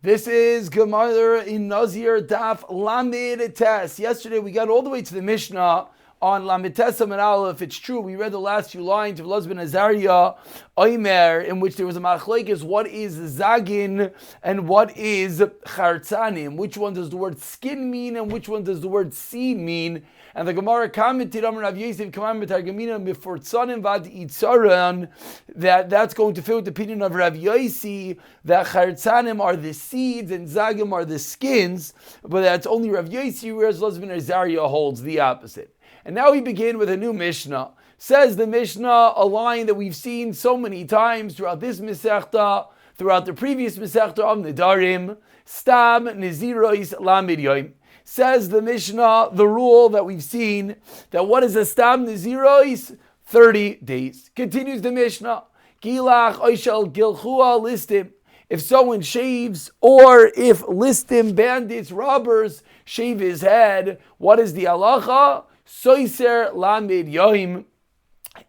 This is Gemara in Nazir Daf Lamed Tes. Yesterday we got all the way to the Mishnah on Lamed Tes and Aleph. It's true, we read the last few lines of Luz ben Azariah Oimer, in which there was a machlokes, what is Zagin and what is Chartzanim? Which one does the word skin mean and which one does the word seed mean? And the Gemara commented on Rav Yosef Kamam B'Targamina B'Fortzanim Vad Itzaran, that's going to fit with the opinion of Rav Yosef that Chartzanim are the seeds and Zagim are the skins, but that's only Rav Yosef, whereas Luz ben Azariah holds the opposite. And now we begin with a new Mishnah. Says the Mishnah, a line that we've seen so many times throughout this Masechta, throughout the previous Masechta of Nedarim, Stam Nazirois Lamed Yoim. Says the Mishnah, the rule that we've seen, that what is a Stam Nazirois? 30 days. Continues the Mishnah, Gilach Oishal Gilchua Listim. If someone shaves, or if listim, bandits, robbers, shave his head, what is the halacha? Soiser Lamed Yoim.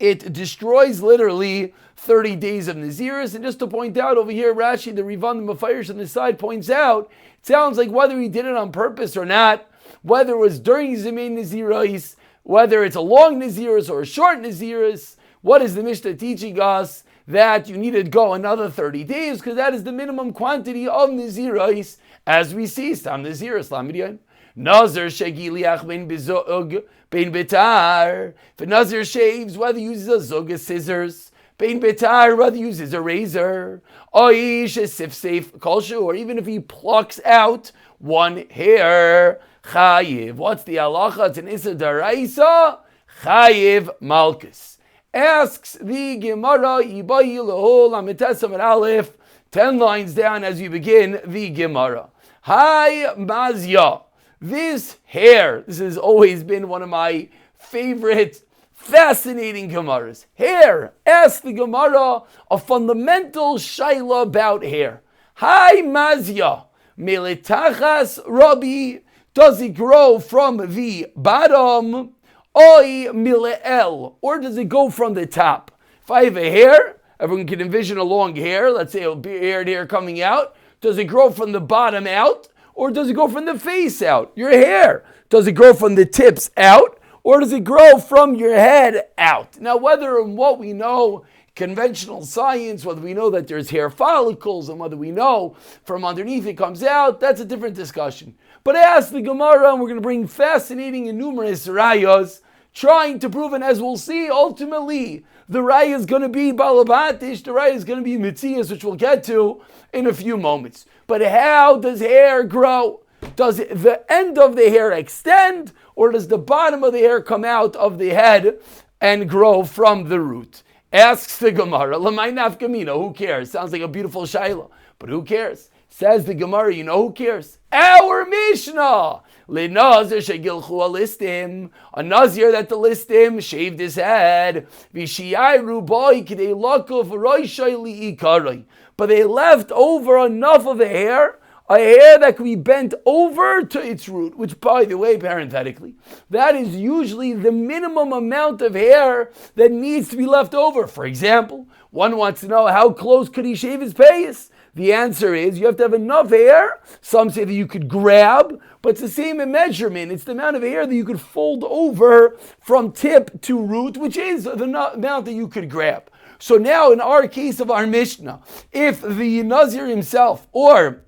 It destroys literally 30 days of Naziris. And just to point out over here, Rashi, the Rivan, the Mefarish on the side, points out, it sounds like whether he did it on purpose or not, whether it was during Zemein Naziris, whether it's a long Naziris or a short Naziris, what is the Mishnah teaching us? That you need to go another 30 days, because that is the minimum quantity of Naziris, as we see, Stam Naziris, Lamed Yoim. Nazir shegiliach ben bezog ben betar. If a Nazir shaves, whether he uses a zog, a scissors, ben betar, whether he uses a razor, oish a sifsef kolshu, or even if he plucks out one hair, chayiv. What's the halacha? It's an issa daraisa, chayiv malchus. Asks the Gemara, Ibayi lahol amitesam aleph, 10 lines down as we begin the Gemara. Hi mazya. This hair, this has always been one of my favorite, fascinating Gemaras. Hair. Ask the Gemara a fundamental shaila about hair. Hi mazya, melitachas Rabbi, does it grow from the bottom, oi mileel, or does it go from the top? If I have a hair, everyone can envision a long hair, let's say a beard hair coming out, does it grow from the bottom out? Or does it go from the face out? Your hair. Does it grow from the tips out? Or does it grow from your head out? Now, whether in what we know, conventional science, whether we know that there's hair follicles, and whether we know from underneath it comes out, that's a different discussion. But I asked the Gemara, and we're going to bring fascinating and numerous rayas, trying to prove, and as we'll see, ultimately, the raya is going to be balabatish, the raya is going to be mitzias, which we'll get to in a few moments. But how does hair grow? Does the end of the hair extend, or does the bottom of the hair come out of the head and grow from the root? Asks the Gemara, Lamay nafkamina, who cares? Sounds like a beautiful shaila, but who cares? Says the Gemara, you know who cares? Our Mishnah! Nazir shegilchu listim, a Nazir that the listim shaved his head. V'shiyayru boy k'dei lakuf roishay li'ikarai. But they left over enough of the hair, a hair that can be bent over to its root, which, by the way, parenthetically, that is usually the minimum amount of hair that needs to be left over. For example, one wants to know how close could he shave his payas? The answer is you have to have enough hair. Some say that you could grab, but it's the same in measurement. It's the amount of hair that you could fold over from tip to root, which is the amount that you could grab. So now in our case of our Mishnah, if the Nazir himself or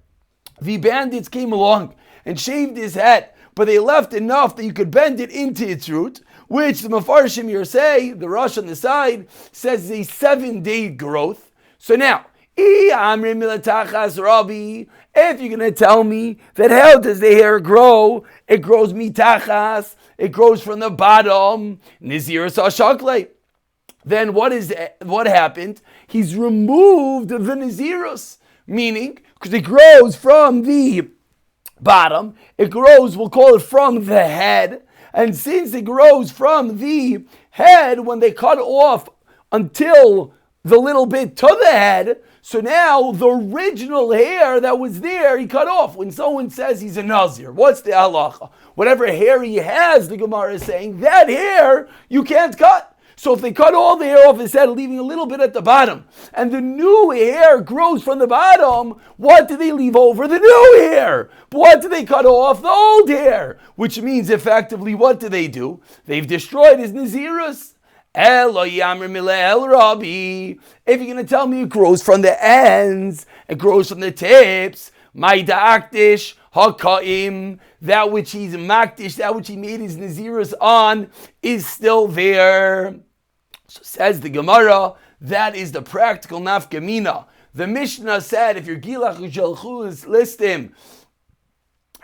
the bandits came along and shaved his head, but they left enough that you could bend it into its root, which the Mefarshim here say, the Rosh on the side, says is a 7-day growth. So now, if you're going to tell me that how does the hair grow? It grows mitachas, it grows from the bottom, Naziris hashakle. Then what happened? He's removed the Nazirus, meaning, because it grows from the bottom, it grows, we'll call it from the head, and since it grows from the head, when they cut off until the little bit to the head, so now the original hair that was there, he cut off. When someone says he's a Nazir, what's the halacha? Whatever hair he has, the Gemara is saying, that hair you can't cut. So if they cut all the hair off his head, leaving a little bit at the bottom, and the new hair grows from the bottom, what do they leave over? The new hair. But what do they cut off? The old hair. Which means effectively, what do? They've destroyed his Nazirus. If you're going to tell me it grows from the ends, it grows from the tips, my da'aktish hakaim, that which he's maktish, that which he made his Nazirus on, is still there. So says the Gemara, that is the practical nafkamina. The Mishnah said, if your gilach u'shalchu listim,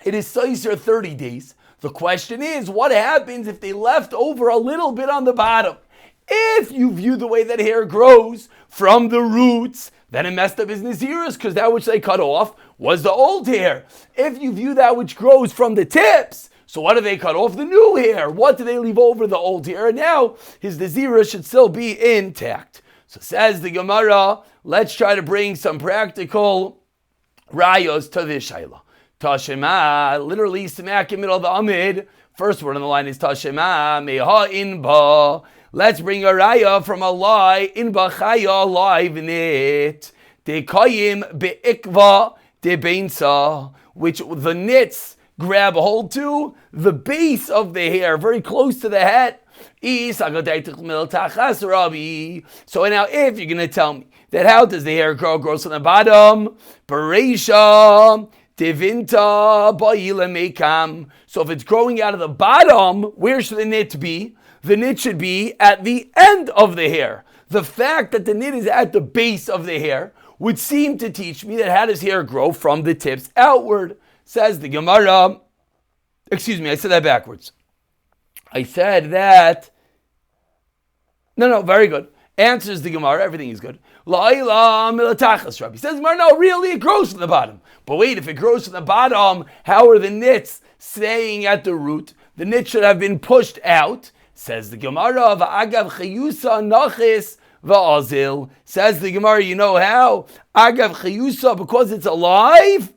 it is seiser 30 days. The question is, what happens if they left over a little bit on the bottom? If you view the way that hair grows from the roots, then it messed up his Nazirus, because that which they cut off was the old hair. If you view that which grows from the tips, so what do they cut off? The new hair. What do they leave over? The old hair. And now his Nazirus should still be intact. So says the Gemara, let's try to bring some practical rayos to this shayla. Tashema, literally smack in the middle of the amid. First word on the line is Tashema, meha inba. Let's bring a raya from a lie, inba chaya, live in it. Dekayim be'ikva de beinsa, which the nits grab a hold to, the base of the hair, very close to the head. So now if you're going to tell me that how does the hair grow? Grows from the bottom. Bereisha devinta ba'ila mekam. So if it's growing out of the bottom, where should the knit be? The knit should be at the end of the hair. The fact that the knit is at the base of the hair would seem to teach me that how does hair grow from the tips outward? Says the Gemara. Excuse me, I said that backwards. I said that. No, very good. Answers the Gemara, everything is good. La'ila milatachas, Rabbi. Says Gemara, no, really, it grows from the bottom. But wait, if it grows from the bottom, how are the knits staying at the root? The knit should have been pushed out. Says the Gemara, va'agav chayusa nachis va'azil. Says the Gemara, you know how? Agav chayusa, because it's alive.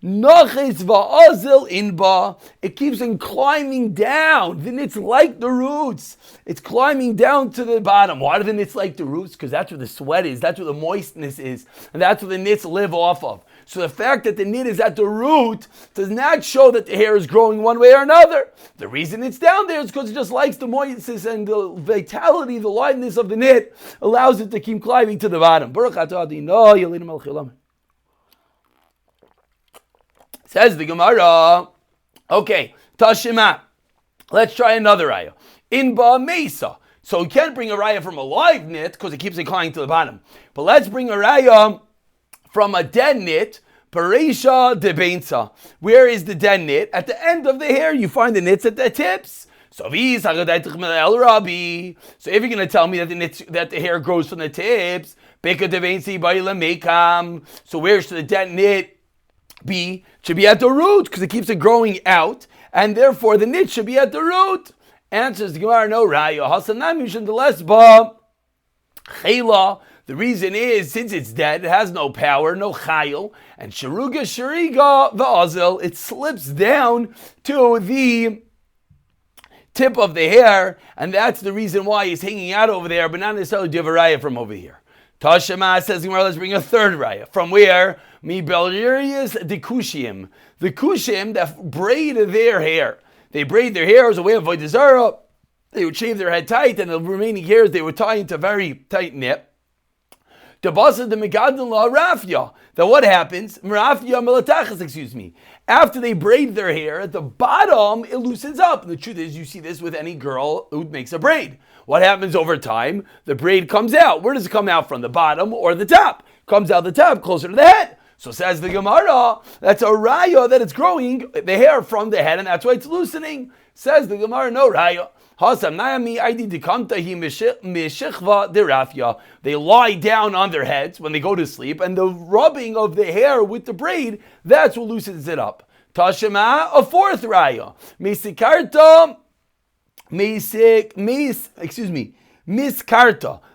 Nachis va'azil inba. It keeps on climbing down. The knits like the roots. It's climbing down to the bottom. Why do the knits like the roots? Because that's where the sweat is. That's where the moistness is. And that's where the knits live off of. So the fact that the knit is at the root does not show that the hair is growing one way or another. The reason it's down there is because it just likes the moistness and the vitality, the lightness of the knit allows it to keep climbing to the bottom. Says the Gemara. Okay, Tashima. Let's try another raya. Inba mesa. So you can't bring a raya from a live knit because it keeps inclining to the bottom. But let's bring a raya from a dead knit. Parisha de beinsa. Where is the dead knit? At the end of the hair, you find the knits at the tips. So if you're going to tell me that the hair grows from the tips, so where should the dead knit be? It should be at the root because it keeps it growing out, and therefore the knit should be at the root. Answers the Gemara, no raya. Hasanam yushan the less ba chayla. The reason is, since it's dead, it has no power, no chayil, and sharuga shariga va'azil, it slips down to the tip of the hair, and that's the reason why he's hanging out over there, but not necessarily do you have a raya from over here. Tashema says, let's bring a third raya. From where? Mi belirius de kushim. The kushim that braid their hair. They braid their hair as a way of avodah zarah. They would shave their head tight, and the remaining hairs they would tie into a very tight knit. The basa the megadon la rafia. That what happens? Rafia milatachas, excuse me. After they braid their hair, at the bottom it loosens up. And the truth is, you see this with any girl who makes a braid. What happens over time? The braid comes out. Where does it come out from? The bottom or the top? Comes out the top, closer to the head. So says the Gemara, that's a raya that it's growing the hair from the head, and that's why it's loosening. Says the Gemara, no raya. They lie down on their heads when they go to sleep, and the rubbing of the hair with the braid, that's what loosens it up. Tashema, a fourth raya. Miskarta.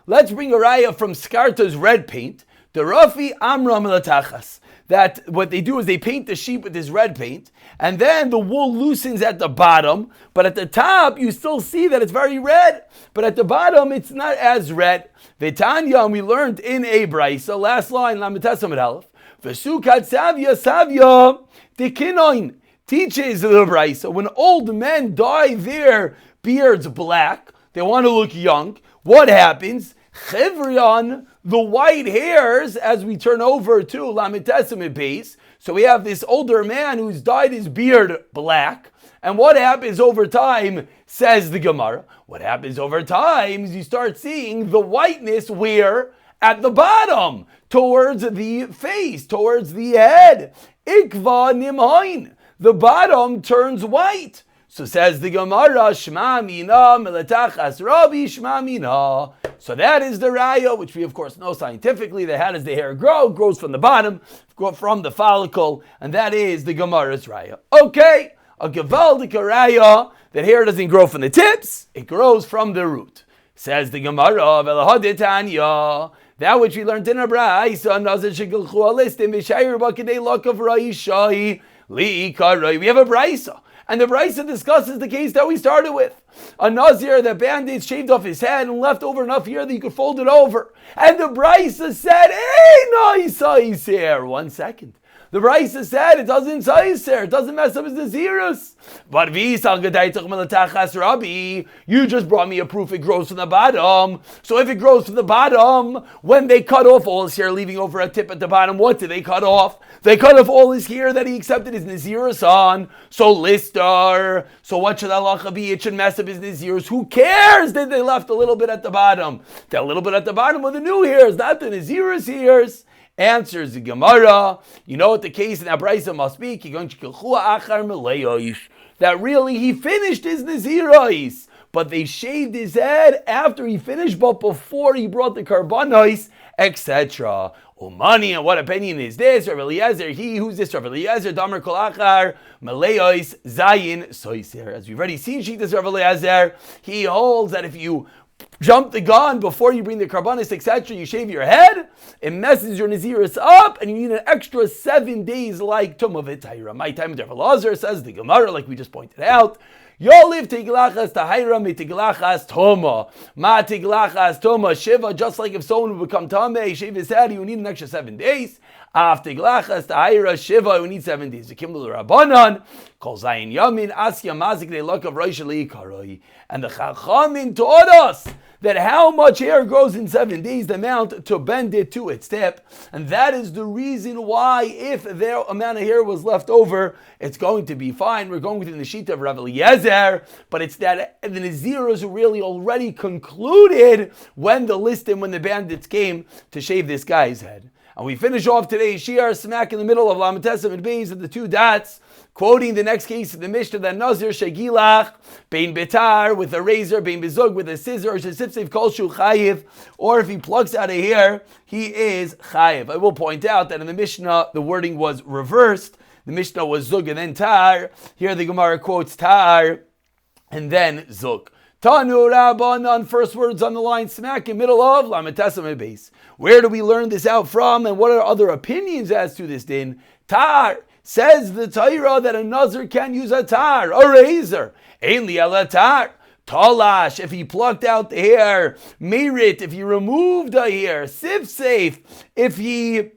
Let's bring a raya from Skarta's red paint. The Rafi Amra Milatachas. that what they do is they paint the sheep with this red paint, and then the wool loosens at the bottom, but at the top you still see that it's very red, but at the bottom it's not as red. V'tanya, and we learned in a brisa, last line, Lametesam Aleph, V'sukat savya tikinoin, teaches the brisa, when old men dye their beards black, they want to look young, what happens? Chevrion, the white hairs, as we turn over to Lametesam base. So we have this older man who's dyed his beard black. And what happens over time, says the Gemara, what happens over time is you start seeing the whiteness where? At the bottom, towards the face, towards the head. Ikva nimhain, the bottom turns white. So says the Gemara, Shema mina meletachas Rabbi Shema mina. So that is the raya, which we of course know scientifically that how does the hair grow? It grows from the bottom, from the follicle, and that is the Gemara's raya. Okay, a gevaldik raya, that hair doesn't grow from the tips, it grows from the root. Says the Gemara, Velahadetanya, that which we learned in a brayso, Nazir shegilchu alistim b'shayir b'kidei lakav rayishai li'ikarai. We have a brayso. And the brisa discusses the case that we started with. A Nazir that bandits shaved off his head and left over enough hair that you could fold it over. And the brisa said, hey, nice hair. 1 second. The brisa said it doesn't size hair. It doesn't mess up his nazirus. But you just brought me a proof it grows from the bottom. So if it grows from the bottom, when they cut off all his hair, leaving over a tip at the bottom, what did they cut off? They cut off all his hair that he accepted his nazirus on. So lister. So what should halacha be? It should mess up his nazirus. Who cares that they left a little bit at the bottom? That little bit at the bottom of the new hairs, not the nazirus hairs. Answers the Gemara. You know what the case in Abraisa must be? That really he finished his nazirais, but they shaved his head after he finished, but before he brought the karbanos, etc. Umani, and what opinion is this? Rav Eliezer, who's this? Rav Eliezer, Damar Kol Achar, Maleos, Zayin, Soiser. As we've already seen, Shitas Rav Eliezer, he holds that if you jump the gun before you bring the karbanis, etc., you shave your head, it messes your nazirus up, and you need an extra 7 days like Tumah V'Tayra. My time, Rav Eliezer, says the Gemara, like we just pointed out, Yoliv tiglachas tahira mi tiglachas toma. Ma tiglachas toma shiva. Just like if someone would become tameh, shave his head, he would need an extra 7 days. Af tiglachas tahira shiva, we need 7 days. Kimlu Rabbanan kol zayin yamin asya mazik de lokav roishali karoi. And the Chachamim taught us that how much hair grows in 7 days, the amount to bend it to its tip. And that is the reason why if their amount of hair was left over, it's going to be fine. We're going within the sheet of Rav Eliezer, but it's that the Naziros who really already concluded when the bandits came to shave this guy's head. And we finish off today's shiur smack in the middle of Lametesam and Beis at the 2 dots, quoting the next case of the Mishnah that Nazir shegilach bein betar with a razor, bein bezug with a scissor, or shesifsev kolshu chayiv, or if he plucks out a hair, he is chayiv. I will point out that in the Mishnah the wording was reversed. The Mishnah was zug and then tar. Here the Gemara quotes tar and then zug. Tanu Rabbanan, first words on the line, smack in middle of Lametesam and Beis. Where do we learn this out from, and what are other opinions as to this din? Tar, says the Torah that a Nazir can use a tar, a razor. Ein li ala tar. Talash, if he plucked out the hair. Merit, if he removed the hair. Sifseif, if he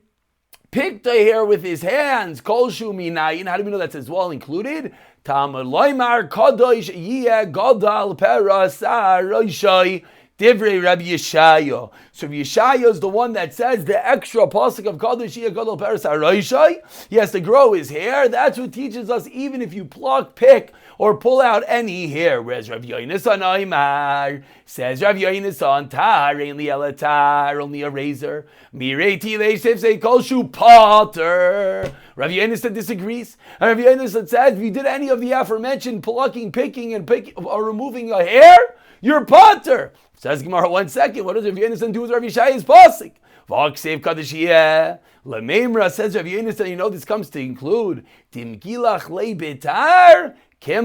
picked the hair with his hands. Kol shu minayin, how do we know that's as well included? Talmud loymar kadosh yeh gadal perasar roishai divrei Rabbi Yeshaya. So Yeshaya is the one that says the extra pasuk of kadosh yeh gadal perasar roishai. He has to grow his hair. That's what teaches us even if you pluck, pick, or pull out any hair. Whereas Rav Yonasan Oimar says Rav Yonasan tar only a tar, only a razor. Mireti leishef say kolshu potter. Rav Yonasan disagrees. And Rav Yonasan says if you did any of the aforementioned plucking, picking, and or removing a hair, you're potter. Says Gemara, 1 second. What does Rav Yonasan do with Rav Yeshaya's pasuk? V'aksev kadashiyeh. Lememra says Rav Yonasan. You know this comes to include timgilach le betar. It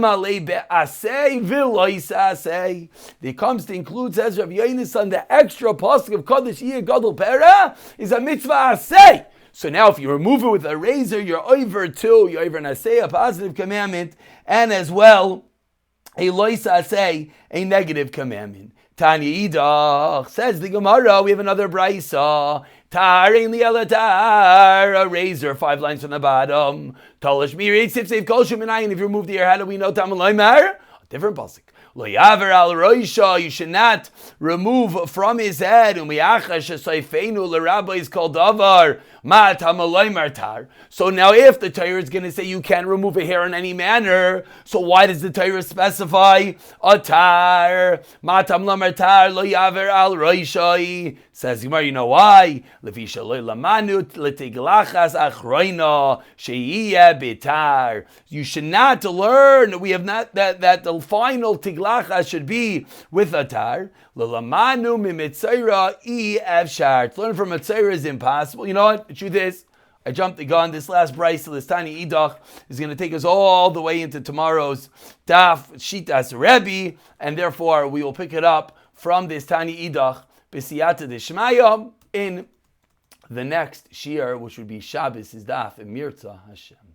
comes to include, says Rav Yonasan, the extra pasuk of Kodesh Yeh Gadol Pera is a mitzvah asay. So now if you remove it with a razor, you're over two. You're over naseh, a positive commandment, and as well, a loisa say, a negative commandment. Tanya Idach, says the Gemara, we have another brisa. Tarin li'alatar, a razor, 5 lines from the bottom. Tolish mirit sifsev kol shuminayin. If you remove the ear, how do we know tamaloymar? Different pasuk. Lo yaver al roisha, you should not remove from his head. Umiachash shesayfeinu l'rabbi is called davar. Ma tamaloymar tar. So now if the Torah is going to say you can't remove a hair in any manner, so why does the Torah specify a tar? Ma tamaloymar tar lo yaver al roisha. Says Gemara, you know why? Levisha lo lamanu letiglachas achroina sheiyeh bitar. You should not learn. We have not that the final tiglachas should be with a tar. Lelamanu mimitzaira I efshar. To learn from a tzara is impossible. You know what? The truth is, I jumped the gun. This last brayso, this tiny idach, is going to take us all the way into tomorrow's daf shitas Rebbe, and therefore we will pick it up from this tiny idach b'siyata d'shmaya in the next shiur, which would be Shabbos is daf and Mirza Hashem.